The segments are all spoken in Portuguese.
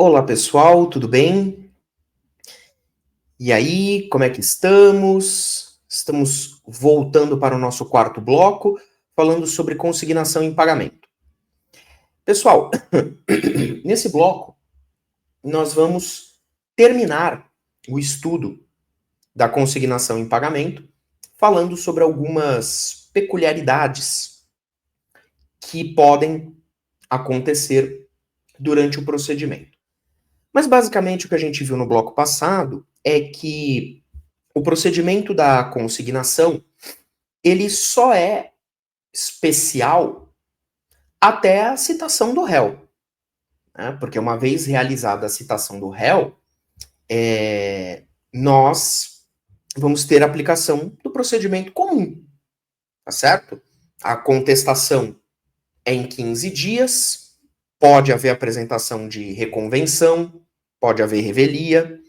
Olá pessoal, tudo bem? E aí, como é que estamos? Estamos voltando para o nosso quarto bloco, falando sobre consignação em pagamento. Pessoal, nesse bloco, nós vamos terminar o estudo da consignação em pagamento, falando sobre algumas peculiaridades que podem acontecer durante o procedimento. Mas basicamente o que a gente viu no bloco passado é que o procedimento da consignação, ele só é especial até a citação do réu, né? Porque uma vez realizada a citação do réu, nós vamos ter a aplicação do procedimento comum, tá certo? A contestação é em 15 dias, pode haver apresentação de reconvenção, pode haver revelia,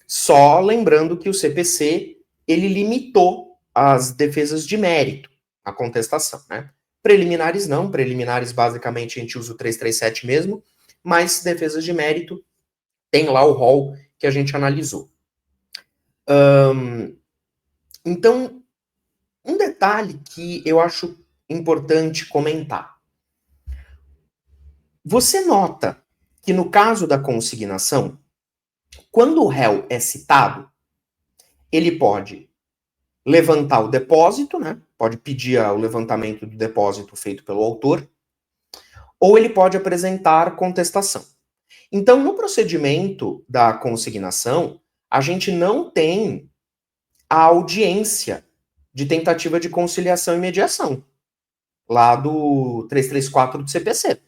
só lembrando que o CPC, ele limitou as defesas de mérito, a contestação, né? Preliminares não, preliminares basicamente a gente usa o 337 mesmo, mas defesas de mérito tem lá o rol que a gente analisou. Então, um detalhe que eu acho importante comentar. Você nota que no caso da consignação, quando o réu é citado, ele pode levantar o depósito, né? Pode pedir o levantamento do depósito feito pelo autor, ou ele pode apresentar contestação. Então, no procedimento da consignação, a gente não tem a audiência de tentativa de conciliação e mediação, lá do 334 do CPC,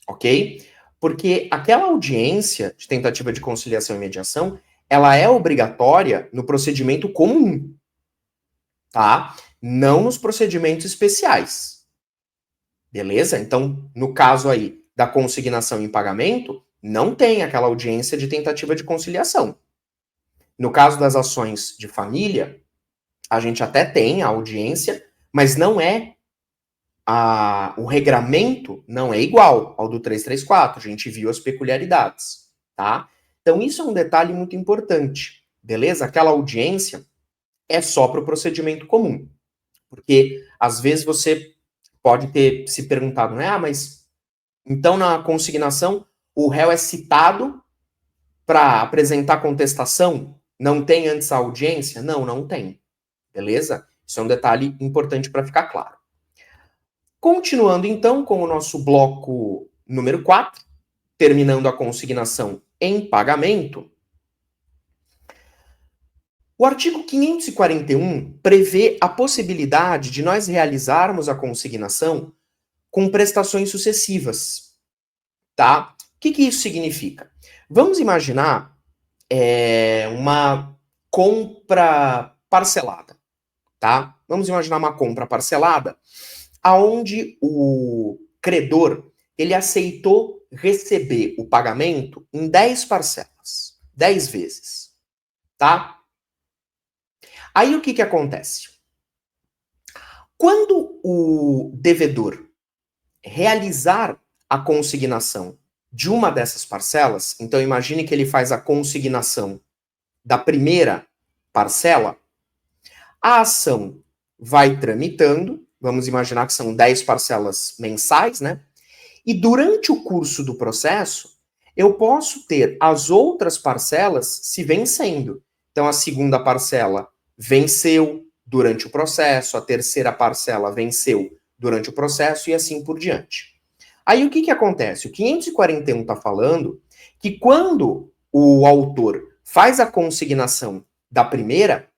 ok? Porque aquela audiência de tentativa de conciliação e mediação, ela é obrigatória no procedimento comum, tá? Não nos procedimentos especiais. Beleza? Então, no caso aí da consignação em pagamento, não tem aquela audiência de tentativa de conciliação. No caso das ações de família, a gente até tem a audiência, mas não é o regramento não é igual ao do 334. A gente viu as peculiaridades, tá? Então, isso é um detalhe muito importante, beleza? Aquela audiência é só para o procedimento comum. Porque, às vezes, você pode ter se perguntado, né? Mas então na consignação o réu é citado para apresentar contestação? Não tem antes a audiência? Não, não tem. Beleza? Isso é um detalhe importante para ficar claro. Continuando então com o nosso bloco número 4, terminando a consignação em pagamento, o artigo 541 prevê a possibilidade de nós realizarmos a consignação com prestações sucessivas, tá? O que isso significa? Vamos imaginar uma compra parcelada, tá? Vamos imaginar uma compra parcelada aonde o credor ele aceitou receber o pagamento em 10 parcelas, 10 vezes, tá? Aí o que acontece? Quando o devedor realizar a consignação de uma dessas parcelas, então imagine que ele faz a consignação da primeira parcela, a ação vai tramitando, vamos imaginar que são 10 parcelas mensais, né? E durante o curso do processo, eu posso ter as outras parcelas se vencendo. Então, a segunda parcela venceu durante o processo, a terceira parcela venceu durante o processo e assim por diante. Aí o que acontece? O 541 está falando que quando o autor faz a consignação da primeira,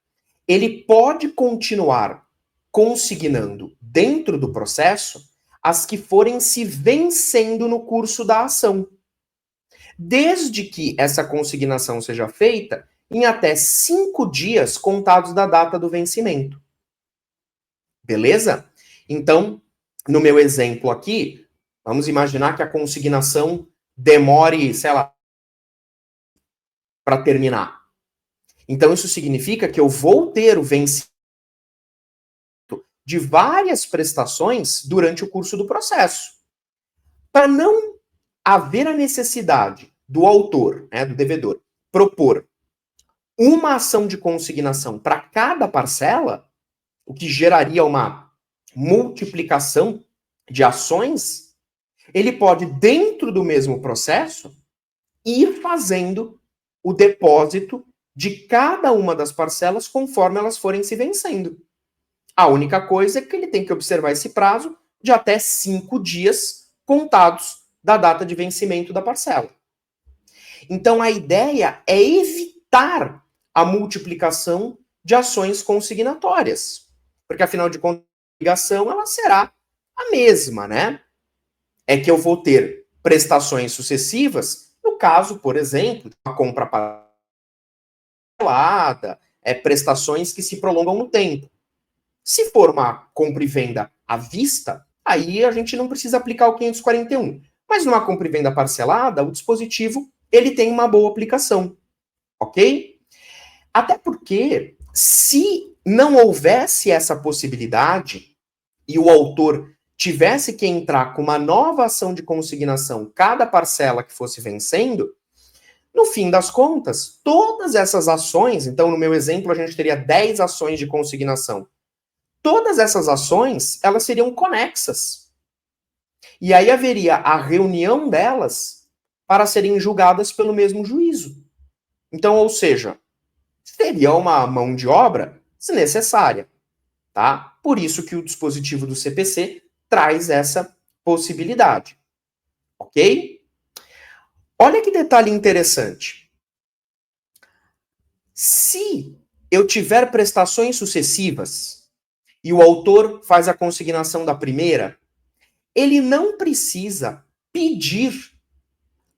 ele pode continuar consignando dentro do processo as que forem se vencendo no curso da ação, desde que essa consignação seja feita em até 5 dias contados da data do vencimento. Beleza? Então, no meu exemplo aqui, vamos imaginar que a consignação demore, sei lá, para terminar. Então, isso significa que eu vou ter o vencimento de várias prestações durante o curso do processo. Para não haver a necessidade do autor, né, do devedor, propor uma ação de consignação para cada parcela, o que geraria uma multiplicação de ações, ele pode, dentro do mesmo processo, ir fazendo o depósito de cada uma das parcelas conforme elas forem se vencendo. A única coisa é que ele tem que observar esse prazo de até 5 dias contados da data de vencimento da parcela. Então, a ideia é evitar a multiplicação de ações consignatórias. Porque, afinal de contas, a obrigação ela será a mesma, né? É que eu vou ter prestações sucessivas, no caso, por exemplo, de uma compra parcelada, prestações que se prolongam no tempo. Se for uma compra e venda à vista, aí a gente não precisa aplicar o 541. Mas numa compra e venda parcelada, o dispositivo ele tem uma boa aplicação, ok? Até porque, se não houvesse essa possibilidade e o autor tivesse que entrar com uma nova ação de consignação cada parcela que fosse vencendo, no fim das contas, todas essas ações, então no meu exemplo a gente teria 10 ações de consignação, todas essas ações, elas seriam conexas. E aí haveria a reunião delas para serem julgadas pelo mesmo juízo. Então, ou seja, seria uma mão de obra desnecessária, tá? Por isso que o dispositivo do CPC traz essa possibilidade, ok? Olha que detalhe interessante. Se eu tiver prestações sucessivas e o autor faz a consignação da primeira, ele não precisa pedir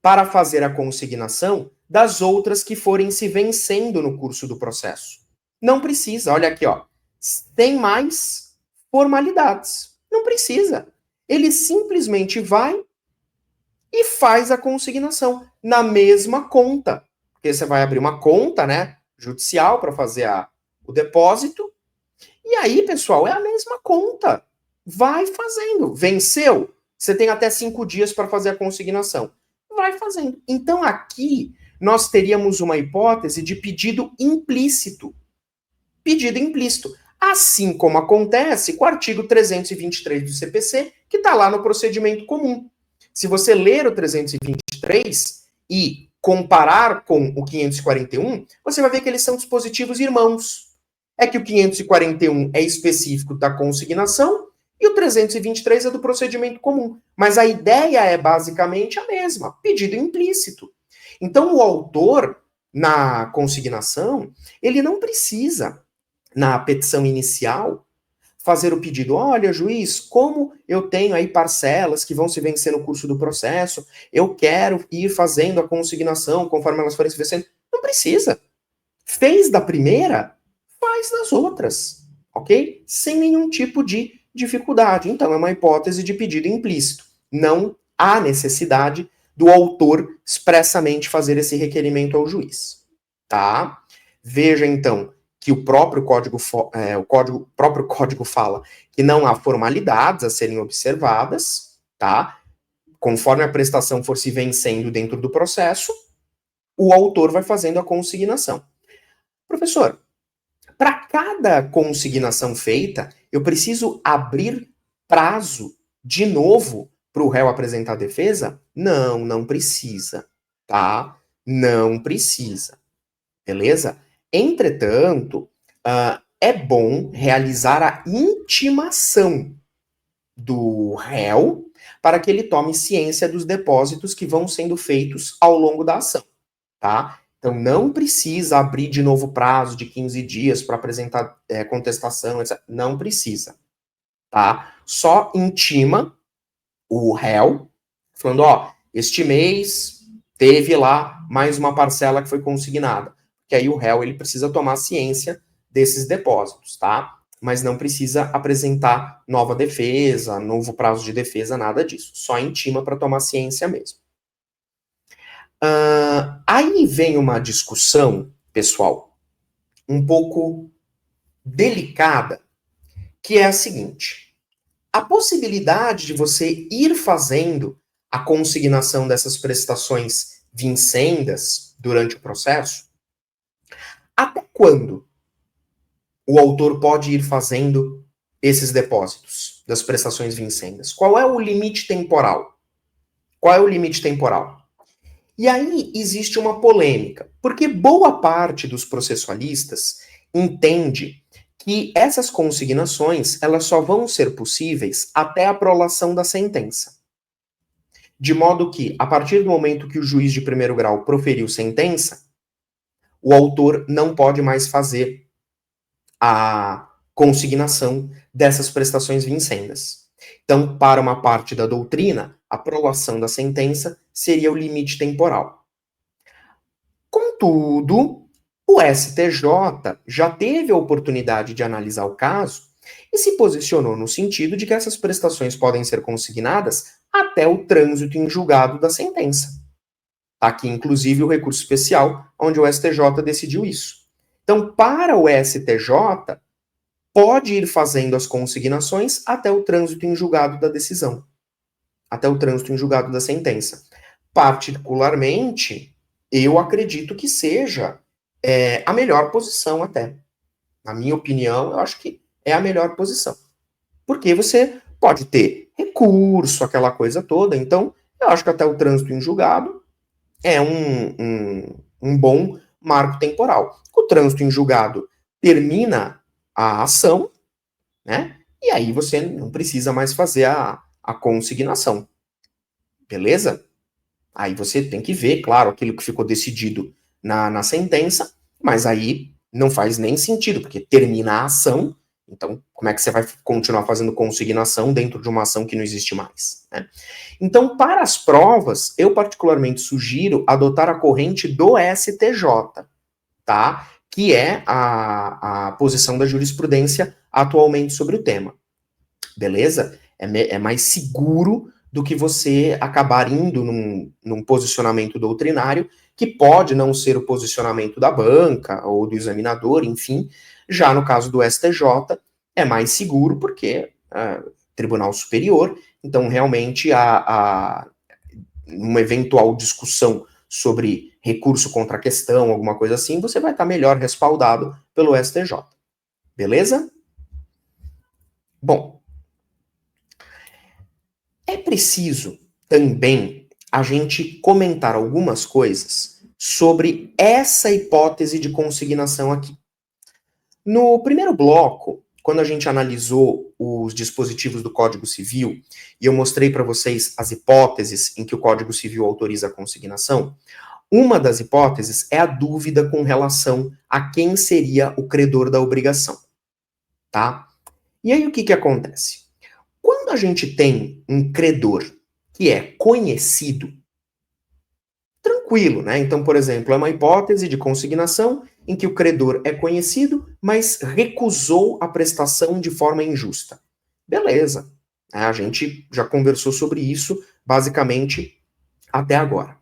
para fazer a consignação das outras que forem se vencendo no curso do processo. Não precisa, olha aqui, ó. Tem mais formalidades. Não precisa. Ele simplesmente vai e faz a consignação na mesma conta. Porque você vai abrir uma conta, né, judicial para fazer o depósito. E aí, pessoal, é a mesma conta. Vai fazendo. Venceu? Você tem até 5 dias para fazer a consignação. Vai fazendo. Então, aqui, nós teríamos uma hipótese de pedido implícito. Pedido implícito. Assim como acontece com o artigo 323 do CPC, que está lá no procedimento comum. Se você ler o 323 e comparar com o 541, você vai ver que eles são dispositivos irmãos. É que o 541 é específico da consignação e o 323 é do procedimento comum. Mas a ideia é basicamente a mesma, pedido implícito. Então, o autor, na consignação, ele não precisa, na petição inicial, fazer o pedido, olha, juiz, como eu tenho aí parcelas que vão se vencer no curso do processo, eu quero ir fazendo a consignação conforme elas forem se vencendo. Não precisa. Fez da primeira, faz das outras, ok? Sem nenhum tipo de dificuldade. Então, é uma hipótese de pedido implícito. Não há necessidade do autor expressamente fazer esse requerimento ao juiz, tá? Veja, então, que o próprio código fala que não há formalidades a serem observadas, tá? Conforme a prestação for se vencendo dentro do processo, o autor vai fazendo a consignação. Professor, para cada consignação feita, eu preciso abrir prazo de novo para o réu apresentar a defesa? Não, não precisa, tá? Não precisa, beleza? Entretanto, é bom realizar a intimação do réu para que ele tome ciência dos depósitos que vão sendo feitos ao longo da ação, tá? Então, não precisa abrir de novo prazo de 15 dias para apresentar contestação, etc. Não precisa, tá? Só intima o réu, falando, ó, este mês teve lá mais uma parcela que foi consignada. Que aí o réu, ele precisa tomar ciência desses depósitos, tá? Mas não precisa apresentar nova defesa, novo prazo de defesa, nada disso. Só intima para tomar ciência mesmo. Aí vem uma discussão, pessoal, um pouco delicada, que é a seguinte: a possibilidade de você ir fazendo a consignação dessas prestações vincendas durante o processo, até quando o autor pode ir fazendo esses depósitos das prestações vincendas? Qual é o limite temporal? Qual é o limite temporal? E aí existe uma polêmica, porque boa parte dos processualistas entende que essas consignações elas só vão ser possíveis até a prolação da sentença. De modo que, a partir do momento que o juiz de primeiro grau proferiu sentença, o autor não pode mais fazer a consignação dessas prestações vincendas. Então, para uma parte da doutrina, a prolação da sentença seria o limite temporal. Contudo, o STJ já teve a oportunidade de analisar o caso e se posicionou no sentido de que essas prestações podem ser consignadas até o trânsito em julgado da sentença. Está aqui, inclusive, o recurso especial, onde o STJ decidiu isso. Então, para o STJ, pode ir fazendo as consignações até o trânsito em julgado da decisão, até o trânsito em julgado da sentença. Particularmente, eu acredito que seja a melhor posição até. Na minha opinião, eu acho que é a melhor posição. Porque você pode ter recurso, aquela coisa toda. Então, eu acho que até o trânsito em julgado é um bom marco temporal. O trânsito em julgado termina a ação, né? E aí você não precisa mais fazer a consignação. Beleza? Aí você tem que ver, claro, aquilo que ficou decidido na sentença, mas aí não faz nem sentido, porque termina a ação, então como é que você vai continuar fazendo consignação dentro de uma ação que não existe mais? Né? Então, para as provas, eu particularmente sugiro adotar a corrente do STJ, tá? Que é a posição da jurisprudência atualmente sobre o tema. Beleza? É mais seguro do que você acabar indo num posicionamento doutrinário que pode não ser o posicionamento da banca ou do examinador, enfim. Já no caso do STJ, é mais seguro porque Tribunal Superior, então realmente uma eventual discussão sobre recurso contra a questão, alguma coisa assim, você vai estar melhor respaldado pelo STJ. Beleza? Bom, é preciso também a gente comentar algumas coisas sobre essa hipótese de consignação aqui. No primeiro bloco, quando a gente analisou os dispositivos do Código Civil e eu mostrei para vocês as hipóteses em que o Código Civil autoriza a consignação, uma das hipóteses é a dúvida com relação a quem seria o credor da obrigação, tá? E aí o que acontece? Quando a gente tem um credor que é conhecido, tranquilo, né? Então, por exemplo, é uma hipótese de consignação em que o credor é conhecido, mas recusou a prestação de forma injusta. Beleza. A gente já conversou sobre isso, basicamente, até agora.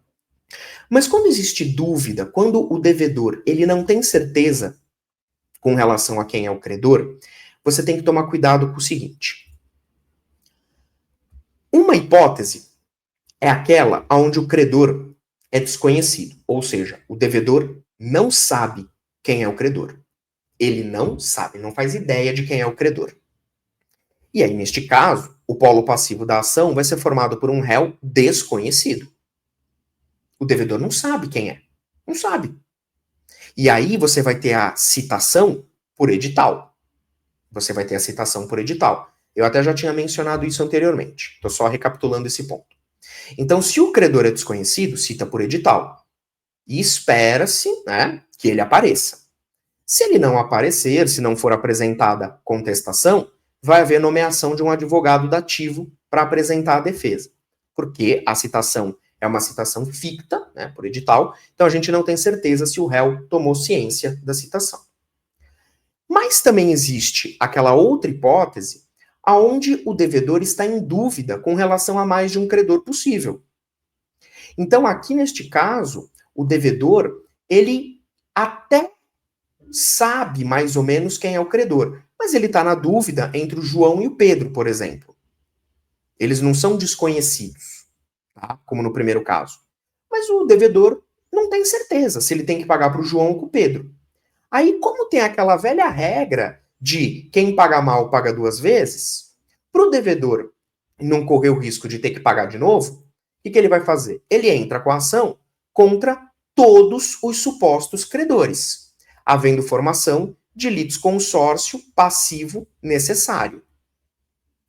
Mas quando existe dúvida, quando o devedor ele não tem certeza com relação a quem é o credor, você tem que tomar cuidado com o seguinte. Uma hipótese é aquela onde o credor é desconhecido, ou seja, o devedor não sabe quem é o credor. Ele não sabe, não faz ideia de quem é o credor. E aí, neste caso, o polo passivo da ação vai ser formado por um réu desconhecido. O devedor não sabe quem é. Não sabe. E aí você vai ter a citação por edital. Você vai ter a citação por edital. Eu até já tinha mencionado isso anteriormente. Estou só recapitulando esse ponto. Então, se o credor é desconhecido, cita por edital. E espera-se, né, que ele apareça. Se ele não aparecer, se não for apresentada contestação, vai haver nomeação de um advogado dativo para apresentar a defesa. Porque a citação é uma citação ficta, né, por edital, então a gente não tem certeza se o réu tomou ciência da citação. Mas também existe aquela outra hipótese aonde o devedor está em dúvida com relação a mais de um credor possível. Então, aqui neste caso, o devedor, ele até sabe mais ou menos quem é o credor, mas ele está na dúvida entre o João e o Pedro, por exemplo. Eles não são desconhecidos, tá? Como no primeiro caso. Mas mas o devedor não tem certeza se ele tem que pagar para o João ou para o Pedro. Aí, como tem aquela velha regra de quem paga mal paga duas vezes, para o devedor não correr o risco de ter que pagar de novo, o que ele vai fazer? Ele entra com a ação contra todos os supostos credores, havendo formação de litisconsórcio passivo necessário.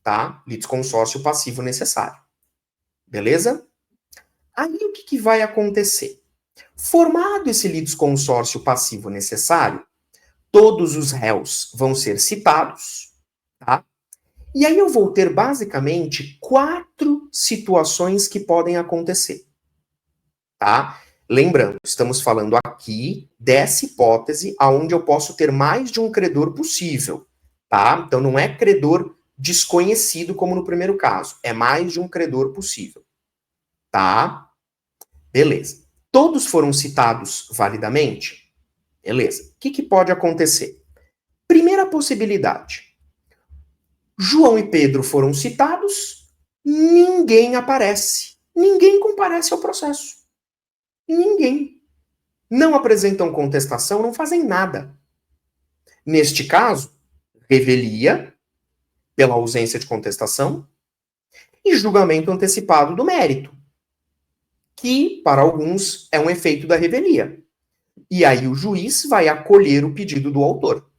Tá? Litisconsórcio passivo necessário. Beleza? Aí o que vai acontecer? Formado esse litisconsórcio passivo necessário, todos os réus vão ser citados, tá? E aí eu vou ter basicamente 4 situações que podem acontecer, tá? Lembrando, estamos falando aqui dessa hipótese onde eu posso ter mais de um credor possível, tá? Então não é credor desconhecido como no primeiro caso, é mais de um credor possível, tá? Beleza. Todos foram citados validamente? Beleza. O que pode acontecer? Primeira possibilidade. João e Pedro foram citados, ninguém aparece. Ninguém comparece ao processo. Ninguém. Não apresentam contestação, não fazem nada. Neste caso, revelia, pela ausência de contestação, e julgamento antecipado do mérito, que, para alguns, é um efeito da revelia. E aí o juiz vai acolher o pedido do autor.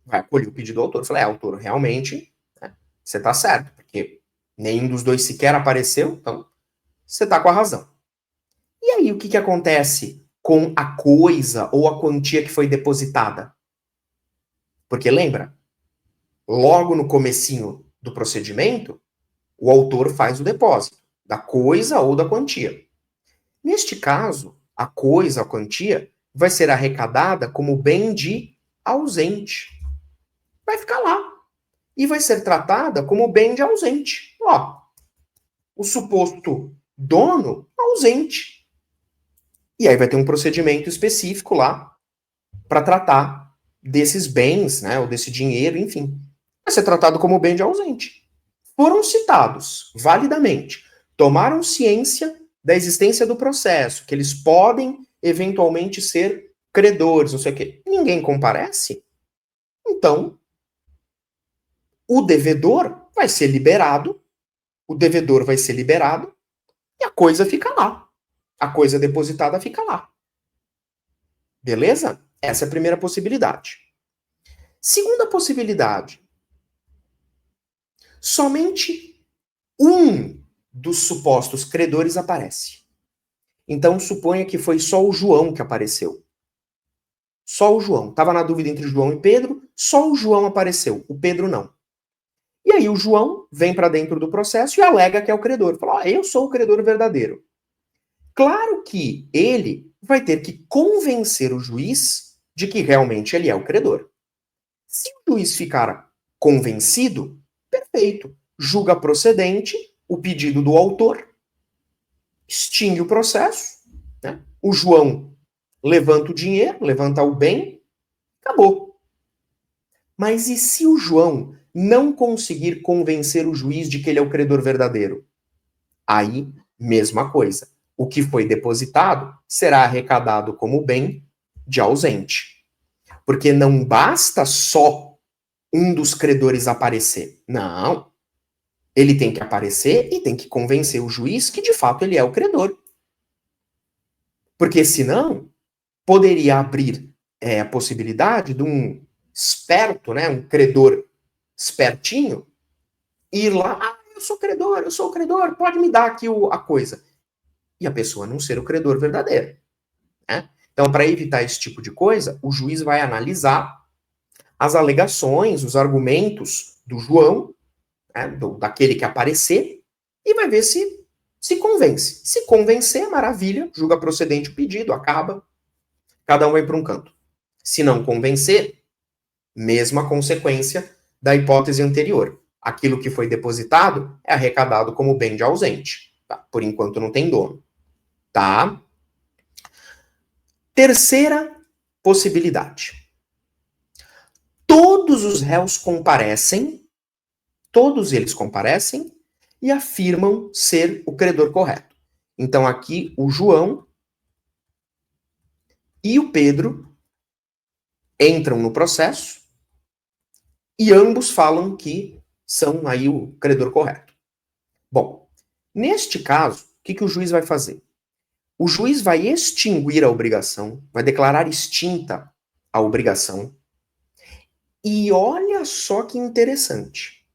Vai acolher o pedido do autor. Fala, autor, realmente, né, você está certo, porque nenhum dos dois sequer apareceu, então você está com a razão. E aí o que acontece com a coisa ou a quantia que foi depositada? Porque lembra, logo no comecinho do procedimento, o autor faz o depósito da coisa ou da quantia. Neste caso, a coisa, a quantia, vai ser arrecadada como bem de ausente. Vai ficar lá. E vai ser tratada como bem de ausente. Ó, o suposto dono ausente. E aí vai ter um procedimento específico lá para tratar desses bens, né, ou desse dinheiro, enfim. Vai ser tratado como bem de ausente. Foram citados validamente, tomaram ciência da existência do processo, que eles podem eventualmente ser credores, não sei o quê. Ninguém comparece? Então, o devedor vai ser liberado, e a coisa fica lá. A coisa depositada fica lá. Beleza? Essa é a primeira possibilidade. Segunda possibilidade. Somente um dos supostos credores aparece. Então, suponha que foi só o João que apareceu. Só o João. Estava na dúvida entre João e Pedro, só o João apareceu, o Pedro não. E aí o João vem para dentro do processo e alega que é o credor. Fala, eu sou o credor verdadeiro. Claro que ele vai ter que convencer o juiz de que realmente ele é o credor. Se o juiz ficar convencido, perfeito. Julga procedente o pedido do autor, extingue o processo, né? O João levanta o dinheiro, levanta o bem, acabou. Mas e se o João não conseguir convencer o juiz de que ele é o credor verdadeiro? Aí, mesma coisa. O que foi depositado será arrecadado como bem de ausente. Porque não basta só um dos credores aparecer. Não. Ele tem que aparecer e tem que convencer o juiz que de fato ele é o credor. Porque senão, poderia abrir a possibilidade de um esperto, né, um credor espertinho, ir lá, eu sou o credor, pode me dar aqui a coisa. E a pessoa não ser o credor verdadeiro. Né? Então, para evitar esse tipo de coisa, o juiz vai analisar as alegações, os argumentos do João, né, daquele que aparecer, e vai ver se convence. Se convencer, maravilha, julga procedente o pedido, acaba, cada um vai para um canto. Se não convencer, mesma consequência da hipótese anterior. Aquilo que foi depositado é arrecadado como bem de ausente. Tá? Por enquanto não tem dono. Tá? Terceira possibilidade. Todos os réus comparecem, todos eles comparecem e afirmam ser o credor correto. Então, aqui, o João e o Pedro entram no processo e ambos falam que são aí o credor correto. Bom, neste caso, o que o juiz vai fazer? O juiz vai extinguir a obrigação, vai declarar extinta a obrigação. E olha só que interessante.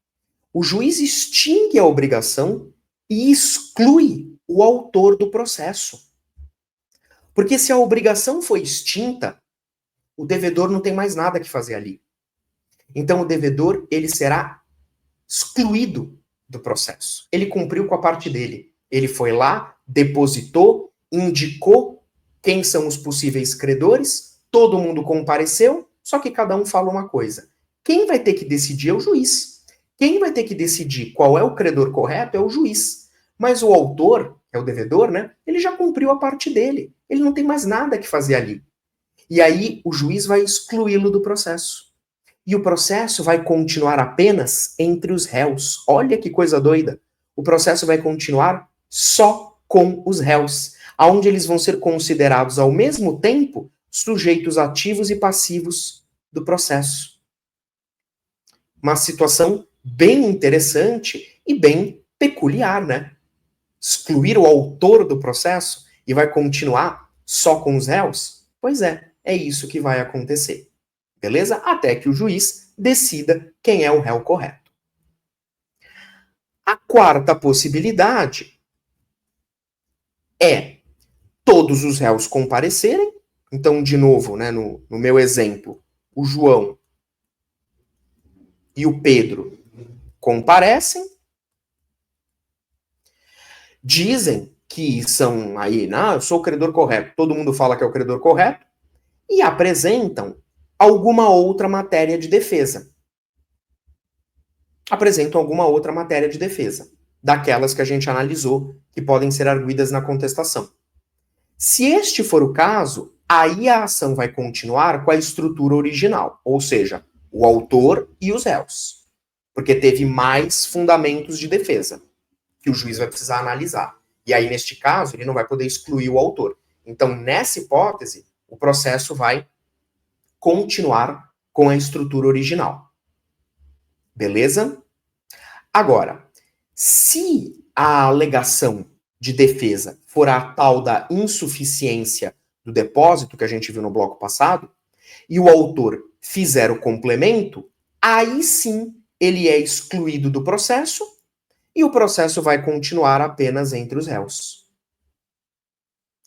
O juiz extingue a obrigação e exclui o autor do processo. Porque se a obrigação foi extinta, o devedor não tem mais nada que fazer ali. Então o devedor, ele será excluído do processo. Ele cumpriu com a parte dele. Ele foi lá, depositou, indicou quem são os possíveis credores, todo mundo compareceu, só que cada um fala uma coisa. Quem vai ter que decidir é o juiz. Quem vai ter que decidir qual é o credor correto é o juiz. Mas o autor, é o devedor, né? Ele já cumpriu a parte dele. Ele não tem mais nada que fazer ali. E aí o juiz vai excluí-lo do processo. E o processo vai continuar apenas entre os réus. Olha que coisa doida. O processo vai continuar só com os réus, onde eles vão ser considerados ao mesmo tempo sujeitos ativos e passivos do processo. Uma situação bem interessante e bem peculiar, né? Excluir o autor do processo e vai continuar só com os réus? Pois é isso que vai acontecer. Beleza? Até que o juiz decida quem é o réu correto. A quarta possibilidade é todos os réus comparecerem. Então, de novo, né, no meu exemplo, o João e o Pedro comparecem, dizem que são aí, eu sou o credor correto, todo mundo fala que é o credor correto, e apresentam alguma outra matéria de defesa. Daquelas que a gente analisou, que podem ser arguidas na contestação. Se este for o caso, aí a ação vai continuar com a estrutura original, ou seja, o autor e os réus, porque teve mais fundamentos de defesa que o juiz vai precisar analisar. E aí, neste caso, ele não vai poder excluir o autor. Então, nessa hipótese, o processo vai continuar com a estrutura original. Beleza? Agora, se a alegação de defesa for a tal da insuficiência do depósito, que a gente viu no bloco passado, e o autor fizer o complemento, aí sim ele é excluído do processo e o processo vai continuar apenas entre os réus.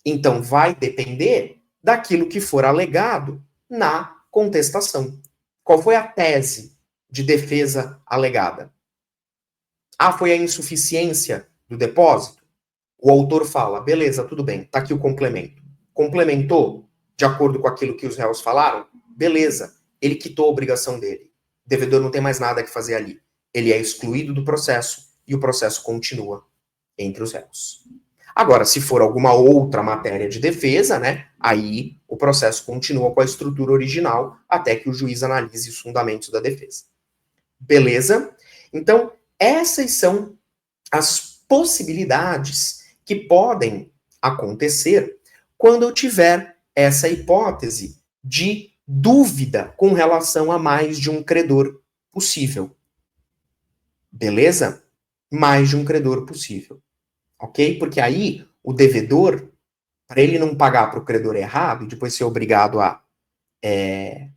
Então vai depender daquilo que for alegado na contestação. Qual foi a tese de defesa alegada? Foi a insuficiência do depósito? O autor fala, beleza, tudo bem, tá aqui o complemento. Complementou de acordo com aquilo que os réus falaram? Beleza, ele quitou a obrigação dele. O devedor não tem mais nada que fazer ali. Ele é excluído do processo e o processo continua entre os réus. Agora, se for alguma outra matéria de defesa, né, aí o processo continua com a estrutura original até que o juiz analise os fundamentos da defesa. Beleza? Então, essas são as possibilidades que podem acontecer quando eu tiver essa hipótese de dúvida com relação a mais de um credor possível. Beleza? Mais de um credor possível. Ok? Porque aí o devedor, para ele não pagar para o credor errado e depois ser obrigado a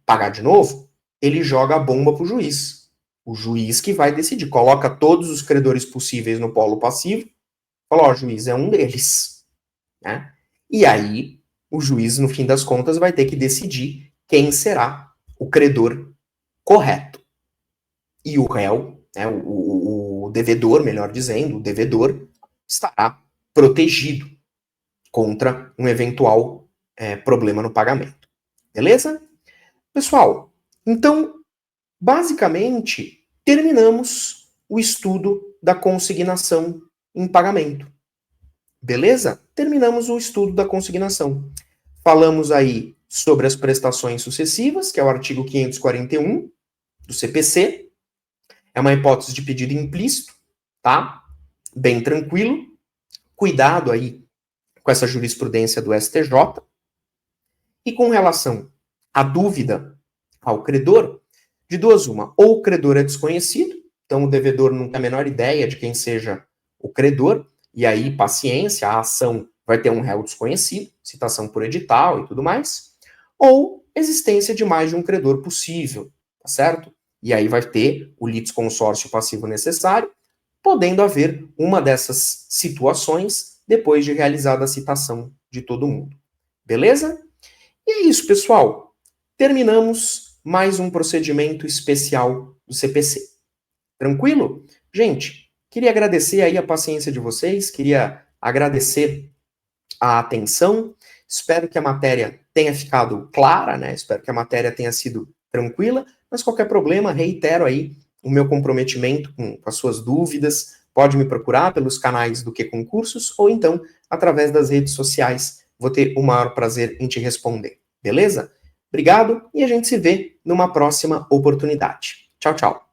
pagar de novo, ele joga a bomba para o juiz. O juiz que vai decidir. Coloca todos os credores possíveis no polo passivo. Fala, juiz, é um deles. Né? E aí, o juiz, no fim das contas, vai ter que decidir quem será o credor correto. E o réu, né, o devedor, melhor dizendo, o devedor estará protegido contra um eventual problema no pagamento. Beleza? Pessoal, então, basicamente, terminamos o estudo da consignação em pagamento. Beleza? Terminamos o estudo da consignação. Falamos aí sobre as prestações sucessivas, que é o artigo 541 do CPC. É uma hipótese de pedido implícito, tá? Bem tranquilo. Cuidado aí com essa jurisprudência do STJ. E com relação à dúvida ao credor, de duas uma, ou o credor é desconhecido, então o devedor não tem a menor ideia de quem seja o credor, e aí paciência, a ação vai ter um réu desconhecido, citação por edital e tudo mais, ou existência de mais de um credor possível, tá certo? E aí vai ter o litisconsórcio passivo necessário, podendo haver uma dessas situações depois de realizada a citação de todo mundo. Beleza? E é isso, pessoal. Terminamos mais um procedimento especial do CPC. Tranquilo? Gente, queria agradecer aí a paciência de vocês, queria agradecer a atenção. Espero que a matéria tenha ficado clara, né? Espero que a matéria tenha sido tranquila, mas qualquer problema, reitero aí o meu comprometimento com as suas dúvidas. Pode me procurar pelos canais do Que Concursos ou então através das redes sociais. Vou ter o maior prazer em te responder. Beleza? Obrigado e a gente se vê numa próxima oportunidade. Tchau, tchau.